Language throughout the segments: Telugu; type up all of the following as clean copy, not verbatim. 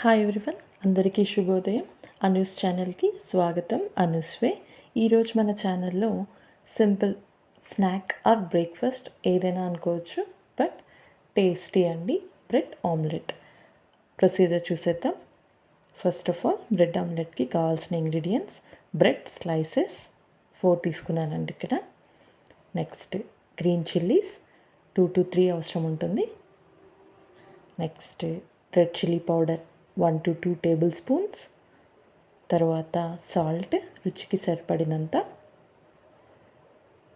హాయ్ ఎవ్రీవన్, అందరికీ శుభోదయం. అనూస్ ఛానల్కి స్వాగతం. అనూస్వే. ఈరోజు మన ఛానల్లో సింపుల్ స్నాక్ ఆర్ బ్రేక్ఫాస్ట్ ఏదైనా అనుకోవచ్చు, బట్ టేస్టీ అండి, బ్రెడ్ ఆమ్లెట్. ప్రొసీజర్ చూసేద్దాం. ఫస్ట్ ఆఫ్ ఆల్ బ్రెడ్ ఆమ్లెట్కి కావాల్సిన ఇంగ్రీడియంట్స్: బ్రెడ్ స్లైసెస్ 4 తీసుకున్నానండి ఇక్కడ. నెక్స్ట్ గ్రీన్ చిల్లీస్ 2 to 3 అవసరం ఉంటుంది. Next red chilli powder 1 to 2 table spoons. తర్వాత సాల్ట్ రుచికి సరిపడినంత.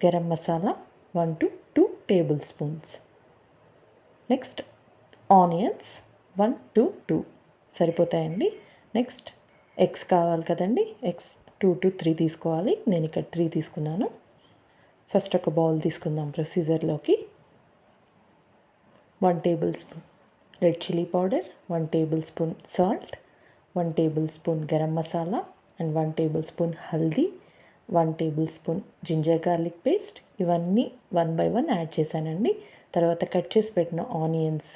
Garam masala 1 to 2 table spoons. Next onions 1 to 2 సరిపోతాయండి. నెక్స్ట్ ఎగ్స్ కావాలి కదండి, ఎగ్స్ 2 to 3 తీసుకోవాలి. నేను ఇక్కడ 3 తీసుకున్నాను. ఫస్ట్ ఒక బౌల్ తీసుకుందాం. ప్రొసీజర్లోకి 1 table spoon red chilli powder, 1 table spoon salt, 1 table spoon garam masala and 1 table spoon హల్దీ, 1 table spoon ginger garlic paste. ఇవన్నీ 1 by 1 యాడ్ చేశానండి. తర్వాత కట్ చేసి పెట్టిన ఆనియన్స్,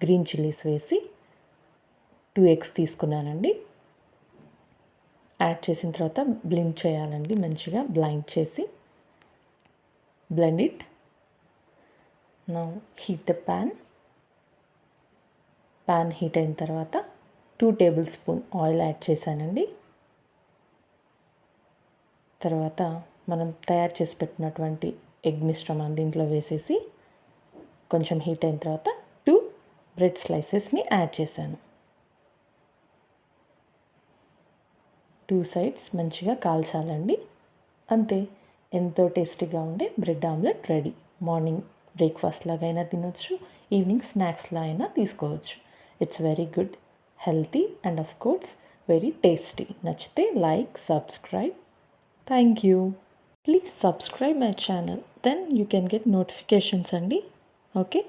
గ్రీన్ చిల్లీస్ వేసి 2 eggs తీసుకున్నానండి. యాడ్ చేసిన తర్వాత బ్లెండ్ చేయాలండి, మంచిగా బ్లైండ్ చేసి. Blend it. Now heat the pan heat అయిన తర్వాత 2 టేబుల్ స్పూన్ ఆయిల్ యాడ్ చేశానండి. తర్వాత మనం తయారు చేసి పెట్టినటువంటి ఎగ్ మిశ్రమాన్ని దీంట్లో వేసేసి కొంచెం హీట్ అయిన తర్వాత 2 బ్రెడ్ స్లైసెస్ని యాడ్ చేశాను. 2 సైడ్స్ మంచిగా కాల్చాలండి. అంతే, ఎంతో టేస్టీగా ఉండే bread omelette ready. Morning breakfast లాగైనా తినొచ్చు, ఈవినింగ్ స్నాక్స్లా అయినా తీసుకోవచ్చు. It's very good, healthy and of course very tasty. నచ్చితే like, subscribe. Thank you. Please subscribe my channel, then you can get notifications అండి. Okay.